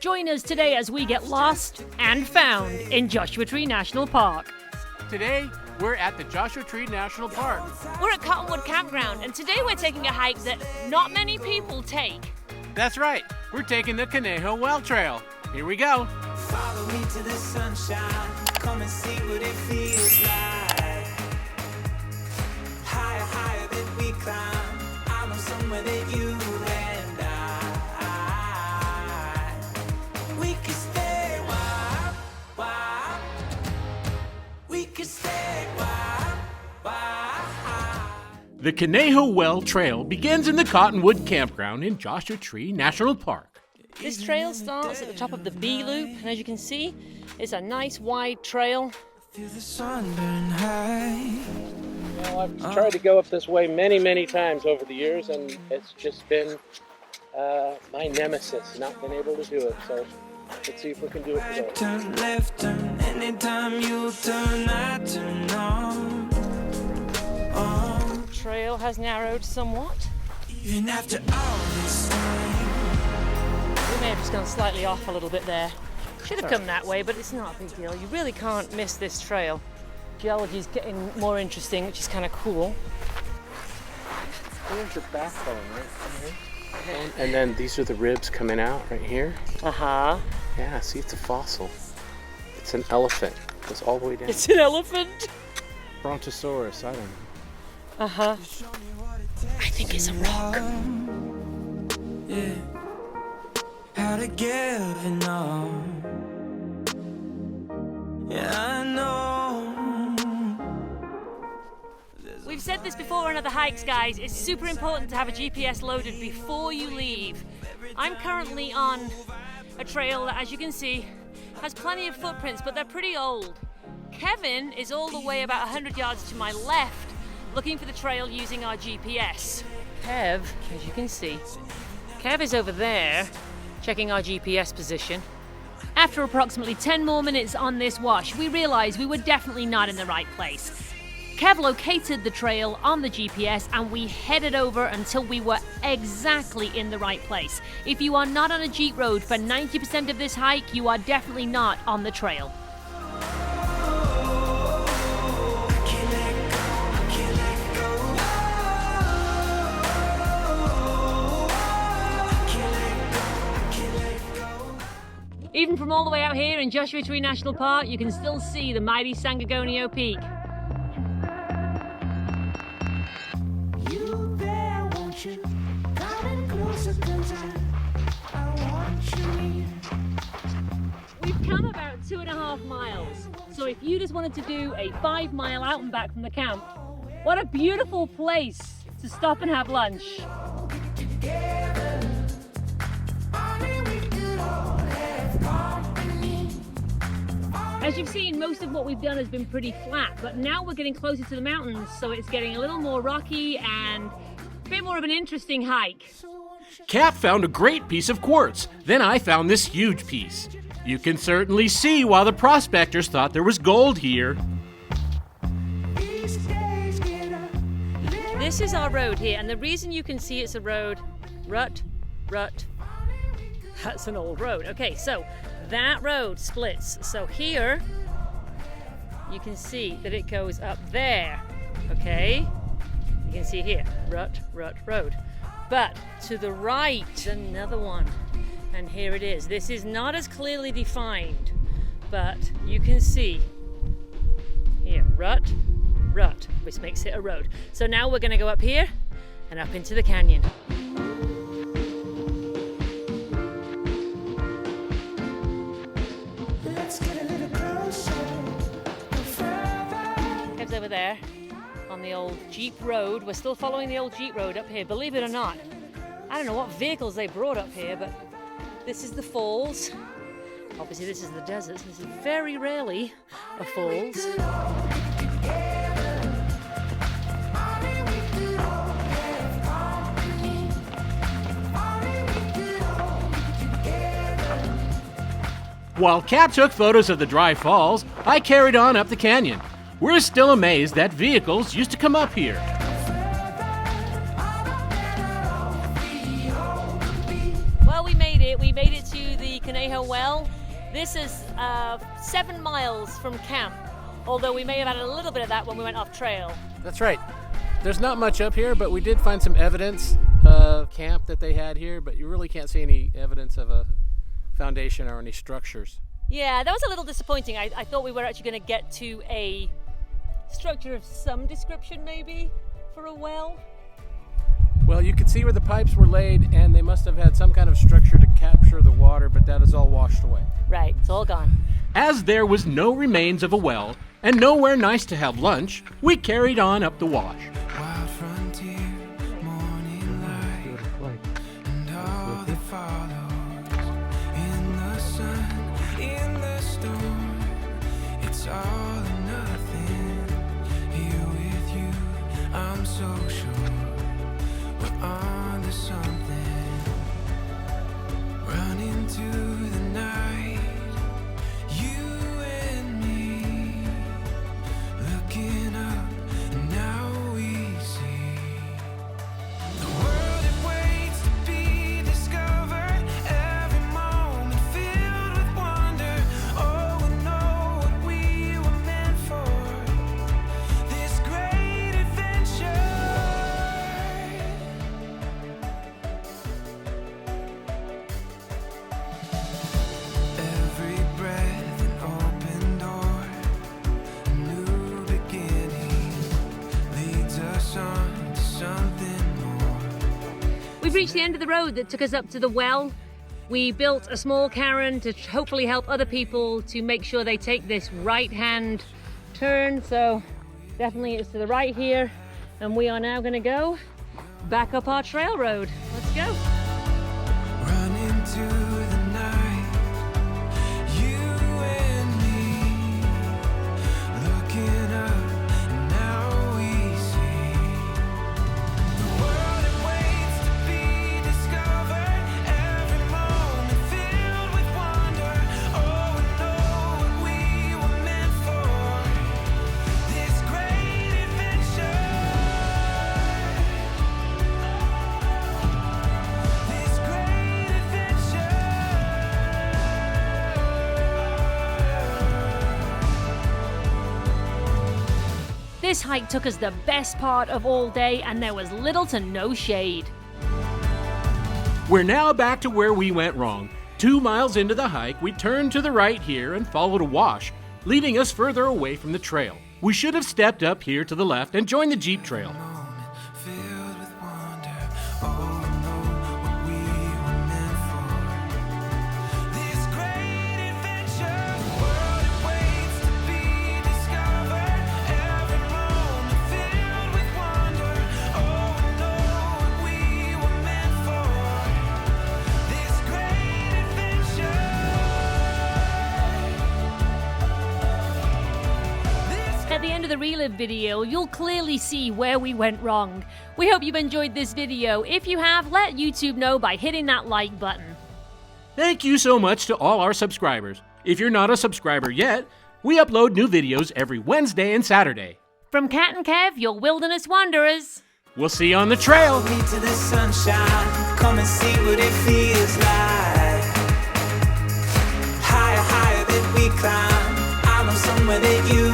Join us today as we get lost and found in Joshua Tree National Park. Today, we're at the Joshua Tree National Park. We're at Cottonwood Campground, and today we're taking a hike that not many people take. That's right, we're taking the Conejo Well Trail. Here we go. Follow me to the sunshine, come and see what it feels like. Higher, higher than we climb, I know somewhere that you and I we could stay a while, we could stay a while. The Conejo Well Trail begins in the Cottonwood Campground in Joshua Tree National Park. This trail starts at the top of the B loop, and as you can see, it's a nice wide trail. Feel the sun burn high. I've tried to go up this way many times over the years, and it's just been my nemesis, not been able to do it. So let's see if we can do it today. Turn left, turn anytime you turn, I turn on. The trail has narrowed somewhat. Even after all this time. We may have just gone slightly off a little bit there. Should have come that way, but it's not a big deal. You really can't miss this trail. Geology's getting more interesting, which is kind of cool. Here's the backbone right here. And then these are the ribs coming out right here. Uh-huh. Yeah, see, it's a fossil. It's an elephant. It goes all the way down. It's an elephant? Brontosaurus, I don't know. Uh-huh. I think it's a rock. Yeah. How to give and all. Yeah, I know. We've said this before on other hikes, guys. It's super important to have a GPS loaded before you leave. I'm currently on a trail that, as you can see, has plenty of footprints, but they're pretty old. Kevin is all the way about 100 yards to my left, looking for the trail using our GPS. Kev, as you can see, Kev is over there, checking our GPS position. After approximately 10 more minutes on this wash, we realized we were definitely not in the right place. Kev located the trail on the GPS and we headed over until we were exactly in the right place. If you are not on a Jeep road for 90% of this hike, you are definitely not on the trail. Even from all the way out here in Joshua Tree National Park, you can still see the mighty San Gorgonio Peak. You there, won't you? Coming closer 'cause I want you. We've come about 2.5 miles. So if you just wanted to do a 5-mile out and back from the camp, what a beautiful place to stop and have lunch. As you've seen, most of what we've done has been pretty flat, but now we're getting closer to the mountains, so it's getting a little more rocky and a bit more of an interesting hike. Cap found a great piece of quartz. Then I found this huge piece. You can certainly see why the prospectors thought there was gold here. This is our road here, and the reason you can see it's a road, rut, that's an old road. Okay, so that road splits. So here, you can see that it goes up there, okay? You can see here, rut road. But to the right, another one. And here it is. This is not as clearly defined, but you can see here, rut, which makes it a road. So now we're gonna go up here and up into the canyon. Kev's over there on the old Jeep road. We're still following the old Jeep road up here, believe it or not. I don't know what vehicles they brought up here, but this is the falls. Obviously this is the desert, so this is very rarely a falls. While Cap took photos of the dry falls, I carried on up the canyon. We're still amazed that vehicles used to come up here. Well, we made it. We made it to the Conejo Conejo Well. This is 7 miles from camp, although we may have added a little bit of that when we went off trail. That's right. There's not much up here, but we did find some evidence of camp that they had here, but you really can't see any evidence of a foundation or any structures. Yeah, that was a little disappointing. I thought we were actually going to get to a structure of some description, maybe, for a well. Well, you could see where the pipes were laid, and they must have had some kind of structure to capture the water, but that is all washed away. Right, it's all gone. As there was no remains of a well, and nowhere nice to have lunch, we carried on up the wash. Wild frontier, morning light, and all that follows. In the sun, in the storm, it's all or nothing. Here with you, I'm so sure we're on to something. Run into the night, you and me, looking up, and now we see the world it waits to be discovered. Every moment filled with wonder. Oh, we know what we were meant for. This great adventure. Every breath an open door, a new beginning leads us on to something more. We've reached the end of the road that took us up to the well. We built a small cairn to hopefully help other people to make sure they take this right-hand turn. So definitely it's to the right here. And we are now going to go back up our trail road. Let's go. Run into the night, you and me, looking up, and now we see the world it waits to be discovered. Every moment filled with wonder. Oh, we know what we were meant for. This great adventure. This great adventure. This hike took us the best part of all day, and there was little to no shade. We're now back to where we went wrong. 2 miles into the hike, we turned to the right here and followed a wash, leading us further away from the trail. We should have stepped up here to the left and joined the Jeep trail. Filled with wonder. Oh, we know what we were meant for. This great adventure. The world it waits to be discovered. Every moment filled with wonder. Oh, we know what we were meant for. This great adventure. At the end of the relive video, you'll clearly see where we went wrong. We hope you've enjoyed this video. If you have, let YouTube know by hitting that like button. Thank you so much to all our subscribers. If you're not a subscriber yet, we upload new videos every Wednesday and Saturday. From Cat and Kev, your wilderness wanderers. We'll see you on the trail. Me to the sunshine, come and see what it feels like. Higher, higher that we climb. I know somewhere that you